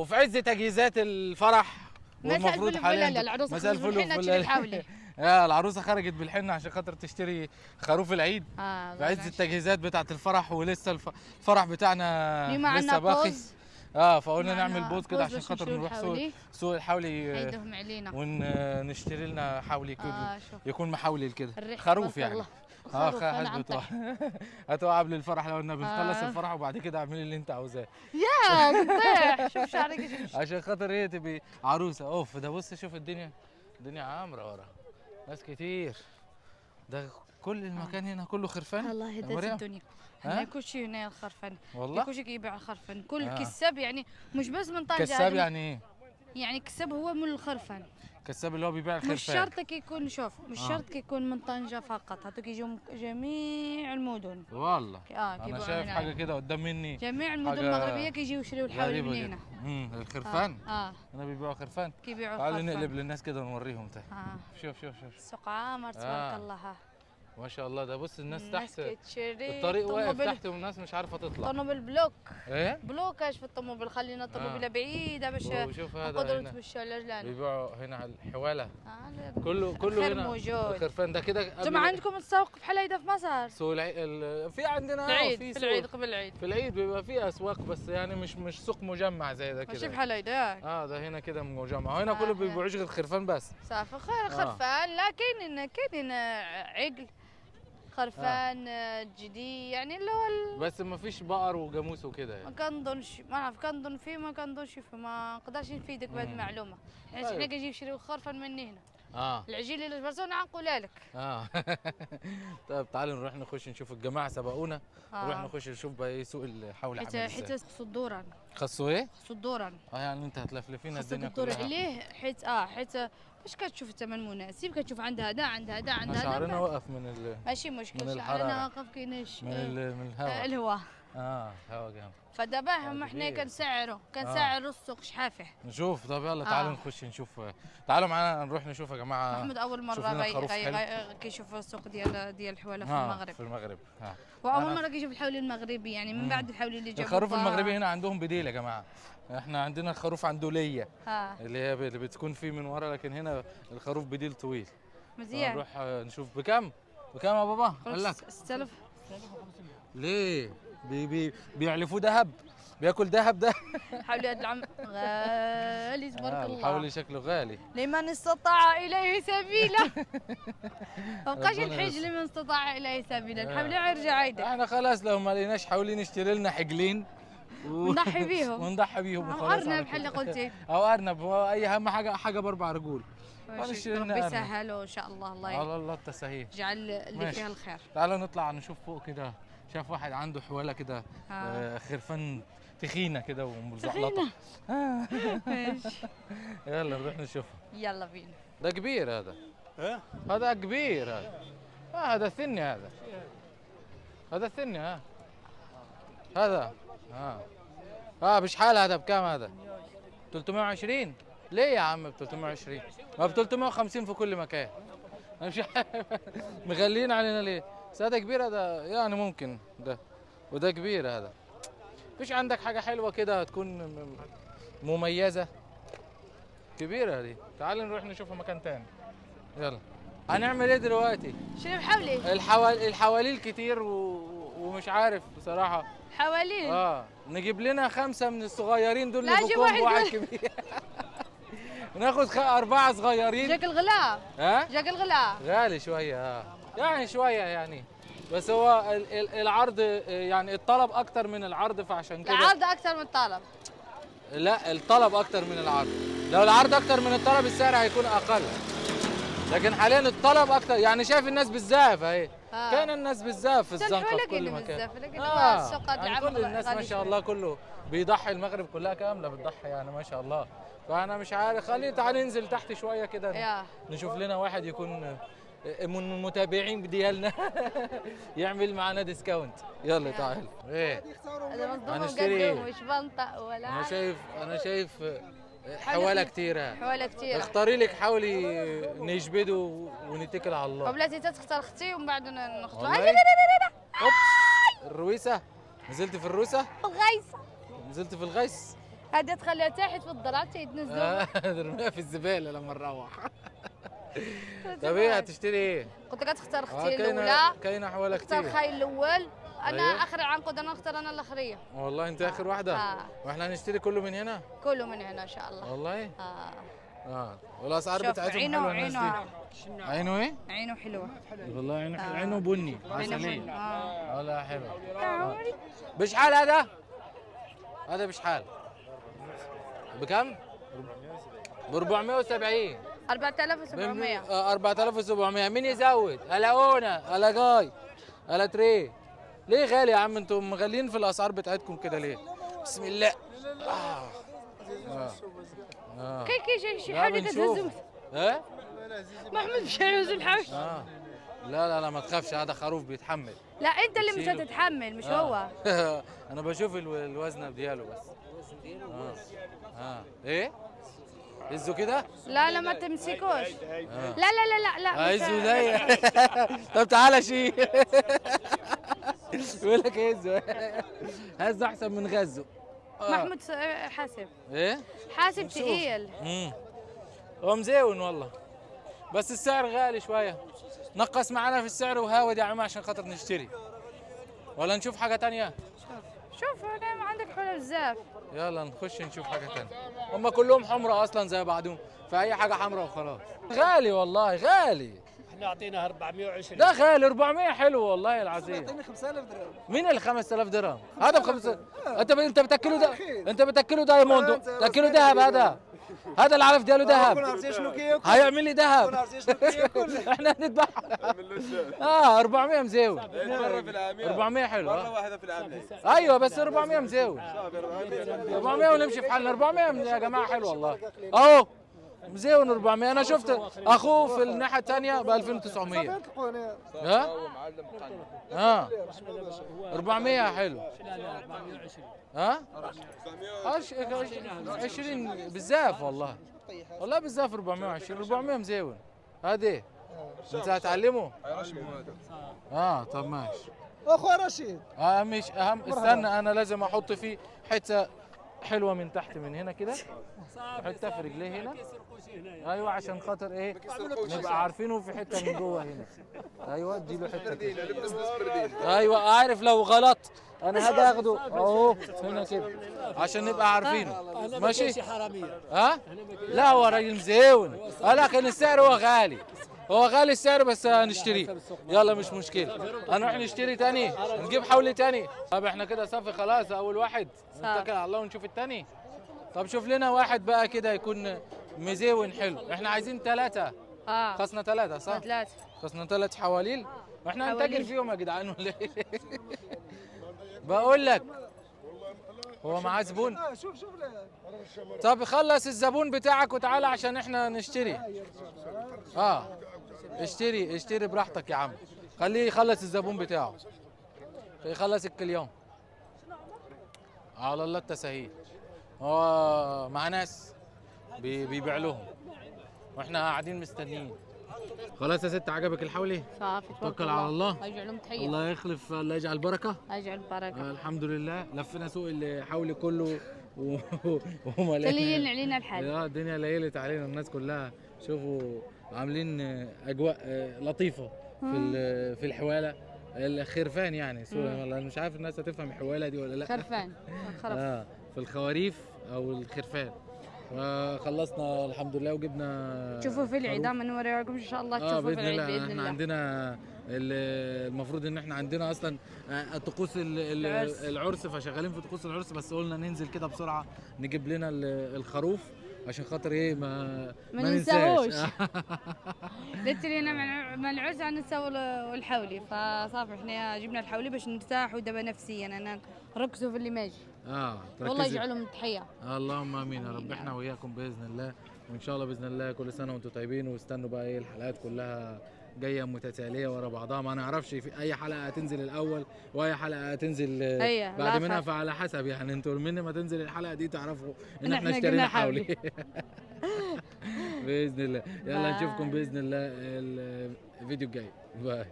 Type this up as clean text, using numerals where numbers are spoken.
وفي عز تجهيزات الفرح والمفروض حاليا العروسه مساء الفل بالحنه يا العروسه خرجت بالحنه عشان خاطر تشتري خروف العيد في عز التجهيزات بتاعه الفرح، ولسه الفرح بتاعنا لسه باقي. فقلنا نعمل بوز كده عشان خاطر نروح سوق الحولي ونشتري لنا حولي يكون محولي كده خروف يعني. هتوقع قبل الفرح لو قلنا بنخلص الفرح وبعد كده اعملي اللي انت عاوزاه. يا بتضيع شوف شعرك عشان خاطر ايه تبقي عروسه. اوف ده بص شوف الدنيا عامره ورا ناس كتير. ده كل المكان هنا كله خرفان. الله يهدي الدنيا. هنا كل شيء هنا الخرفان والله كل شيء يبيع الخرفان كل كساب يعني مش بس من طنجة. كساب يعني ايه؟ يعني كساب هو من الخرفان. كساب اللي هو بيبيع الخرفان. مش شرط يكون شوف مش شرط يكون من طنجة فقط، هاتوك يجوا جميع المدن. والله انا شايف حاجه كده قدام مني جميع المدن المغربيه كيجيو يشريوا الحولي من هنا. الخرفان. هنا بيبيعوا خرفان. تعالوا نقلب للناس كده ونوريهم تاني. شوف السوق عامر تبارك الله. ما شاء الله. ده بص الناس تحت الطريق واقف تحت والناس مش عارفه تطلع. طنوبل بلوك ايه بلوكاج في الطوموبيل خلينا الطوموبيله بعيده باش وشوف هذا هنا بيبيعوا هنا على الحواله. كله هنا موجود. الخرفان ده كده. انتم عندكم السوق بحال هيدا في مصر؟ سوق في عندنا في العيد قبل العيد. في العيد بيبقى في اسواق بس يعني مش سوق مجمع زي ده كده. ماشي بحال هيدا. ده هنا كده مجمع. هنا كله بيبيعوش غير خرفان بس. صافي خرفان. لا كاين عقل خرفان جدي يعني اللي هو بس ما فيش بقر وجاموس وكده يعني. ما كنظنش ما نعرف كنظن فيه ما كنظنش فيه ما نقدرش نفيدك بهذه المعلومه. يعني حنا كنجيو نشريو خرفان من هنا. العجيل اللي جبرتونا عنقولها لك. طيب تعالوا نروح نخش نشوف الجماعه سبقونا. نروح نخش نشوف بقى سوق الحول عامل ازاي. حيت صدورا خصو ايه؟ صدورا يعني انت هتلفلفينا الدنيا كلها. عليه حيت باش كتشوف الثمن مناسب كتشوف عند هذا عند هذا عند هذا. شعرنا وقف من ماشي مشكل شعرنا واقف كاينش من الهواء. الهواء هوا جامد. فدابا هم حنا كنسعروا السوق شحافه. نشوف. طب يلا تعالوا نخش نشوف. تعالوا معنا نروح نشوف يا جماعه. احمد اول مره كيشوف السوق ديال الحواله في المغرب. في المغرب واول مره كيشوف الحولي المغربي يعني من بعد الحولي اللي جابوه. الخروف المغربي هنا عندهم بديل يا جماعه. احنا عندنا الخروف عنده ليه اللي هي اللي بتكون فيه من ورا، لكن هنا الخروف بديل طويل. مزيان. نروح نشوف بكم يا بابا؟ قال لك 6000. ليه بيعلفوه ذهب؟ بياكل ذهب ده. حولي هذا العم غالي تبارك الله. حولي شكله غالي. لمن استطاع اليه سبيلا. ما بقاش الحج لمن استطاع اليه سبيلا. الحولي يرجع عيده. احنا خلاص لو ما لقيناش حولي نشتري لنا حجلين ونضحي بيهم وخلاص. ارنب بحال اللي قلتي او ارنب. اي اهم حاجه ب4 رجول. ربي يسهلوا ان شاء الله. على الله التسهيل. جعل اللي فيها الخير. تعالوا نطلع نشوف فوق كده. شاف واحد عنده حواله كده خرفان تخينه كده ومزحلطه. ماشي. يلا نروح نشوفها. يلا بينا. ده كبير هذا. هذا كبير هذا. هذا ثني هذا ثني هذا بشحال هذا؟ بكام هذا؟ 320. ليه يا عم ب 320؟ ما ب 350 في كل مكان. انا مش مغلين علينا ليه؟ بس هذا كبير هذا يعني ممكن ده وده كبير هذا. مفيش عندك حاجة حلوة كده تكون مميزة كبيرة دي؟ تعال نروح نشوفها مكان تاني. يلا. هنعمل ايه دلوقتي؟ شنو حولي؟ الحواليل كتير ومش عارف بصراحة. حواليل؟ نجيب لنا 5 من الصغيرين دول نفكهم بواحد كبير. ناخد 4 صغيرين. جاك الغلاء. جاك الغلاء غالي شوية. يعني شوية يعني. بس هو العرض يعني الطلب اكتر من العرض، فعشان كده العرض اكتر من الطلب. لا الطلب اكتر من العرض. لو العرض اكتر من الطلب السعر هيكون اقل، لكن حاليا الطلب اكتر. يعني شايف الناس بالزاف اهي. كان الناس بالزاف في الزنقه في كل مكان. يعني كل الناس ما شاء الله كله بيضحي. المغرب كلها كامله بتضحي يعني ما شاء الله. فانا مش عارف. تعال ننزل تحت شويه كده نشوف لنا واحد يكون من المتابعين ديالنا يعمل معنا ديسكاونت. يلا تعال. ايه هنشتري مش بنطق ولا. انا شايف حواله كتيره. اختاري لك حاولي نجبده ونتكل على الله. بلاتي تختار اختي ومن بعد نختار. لا الرويسه. نزلت في الروسه. الغيسه. نزلت في الغيس. هذه تخليها تحت في الدرات يتنزلوا. نرميها في الزباله لما نروح. طب ايه هتشتري ايه؟ قلت لك تختار اختي الاولى. كاين احوال كتير. اختار خاي الاول. انا اخر عنقود، انا اختار انا الاخريه. والله انت اخر واحده؟ واحنا هنشتري كله من هنا؟ كله من هنا ان شاء الله. والله؟ والاسعار بتاعتهم حلوه الناس دي. عينه ايه؟ عينه حلوه والله عينه حلوه. عينه بني عسليه. والله حلو. عمري بشحال هذا؟ هذا بشحال؟ بكم؟ ب 470. 4700. 4700. مين يزود؟ هلا اونا، هلا جاي، هلا تري. ليه غالي يا عم؟ انتم مغالين في الاسعار بتاعتكم كده ليه؟ بسم الله. كي شي حاجه كتهزم. محمود مش هيهز الحوش. لا ما تخافش، هذا خروف بيتحمل. لا انت اللي مش هتتحمل مش هو. انا بشوف الوزنه دياله بس. ايه؟ هزه كده؟ لا ما تمسكوش. لا هزه زي. طب تعالى شيل. بيقول لك هزه احسن من غزه. محمود حاسب. ايه؟ حاسب تقيل. هو مزيون والله، بس السعر غالي شويه. نقص معنا في السعر وهاود يا عم عشان خاطر نشتري، ولا نشوف حاجه تانية؟ شوف انا عندك حلو بزاف. يلا نخش نشوف حاجه تانية. هم كلهم حمرا اصلا زي بعضهم، فاي حاجه حمرا وخلاص. غالي والله غالي. احنا اعطينا 420. ده غالي. 400 حلو والله العظيم. اعطيني 5000 درهم. مين ال 5000 درهم؟ هذا ب 5. انت بتاكله ده، انت بتاكله دايموند، تاكله ذهب. هذا العلف دياله ذهب. هيعمل لي ذهب. احنا هنذبحها. 400 مزاول. 400 حلو. مره واحده في العام. ايوه بس 400 مزاول. 400 ونمشي في حالنا. 400 يا جماعه حلو والله. اهو مزيون 400. انا شفت اخوه في الناحيه الثانيه ب 2900. 400 حلو. 20 بزاف والله. والله بزاف. 420. 400 مزيون. هذه انت هتعلمه؟ طب ماشي. اخويا رشيد. مش اهم. استنى انا لازم احط فيه حته حلوه من تحت من هنا كده، حته في رجليه هنا. ايوه عشان خاطر ايه؟ نبقى عارفينه في حته من جوه هنا. ايوه اديله حته كده. ايوه عارف لو غلط انا هذا اخده اهو هنا كده عشان نبقى عارفينه. ماشي. لا هو راجل مزيون. لكن السعر هو غالي. هو غالي السعر بس هنشتريه. يلا مش مشكله. هنروح نشتري تاني، نجيب حولي تاني. طب احنا كده صافي خلاص. اول واحد نتكل على الله ونشوف التاني. طب شوف لنا واحد بقى كده يكون مزيون حلو. احنا عايزين 3. خصنا 3 صح؟ 3. خصنا 3 حواليل. واحنا هنتاجر فيهم يا جدعان ولا ايه؟ بقول لك هو معاه زبون. شوف طب خلص الزبون بتاعك وتعالى عشان احنا نشتري. اشتري براحتك يا عم. خليه يخلص الزبون بتاعه، يخلص الكليون على الله التسهيل. هو مع ناس بيبيع لهم واحنا قاعدين مستنيين. خلاص يا ست، عجبك الحولي؟ صافي توكل على الله. يجعلهم تحيه. الله يخلف، الله يجعل بركه. يجعل بركه. الحمد لله. لفينا سوق الحولي كله وما ليلين علينا الحال. الدنيا ليلت علينا الناس كلها. شوفوا عاملين اجواء لطيفه في الحواله. الخرفان يعني والله مش عارف الناس هتفهم الحواله دي ولا لا. خرفان. في الخواريف او الخرفان. وخلصنا الحمد لله وجبنا. تشوفوا في العيد ما نوريكم ان شاء الله. تشوفوا في العيد باذن الله. احنا عندنا المفروض ان احنا عندنا اصلا طقوس العرس، فشغالين في طقوس العرس. بس قلنا ننزل كده بسرعه نجيب لنا الخروف عشان خاطر ايه ما ننساهوش. قلت لنا مع العرس ننساو الحولي، فصافي احنا جبنا الحولي باش نرتاحوا دابا نفسيا. انا نركزوا في اللي ماجي. والله يجعلهم تحيه. اللهم امين يا رب. احنا وياكم باذن الله، وان شاء الله باذن الله كل سنه وانتم طيبين. واستنوا بقى ايه الحلقات كلها جايه متتاليه ورا بعضها. ما نعرفش في اي حلقه هتنزل الاول واي حلقه هتنزل بعد منها، فعلى حسب يعني. انتوا من ما تنزل الحلقه دي تعرفوا ان احنا اشترينا حولي. باذن الله. يلا نشوفكم باذن الله الفيديو الجاي. باي.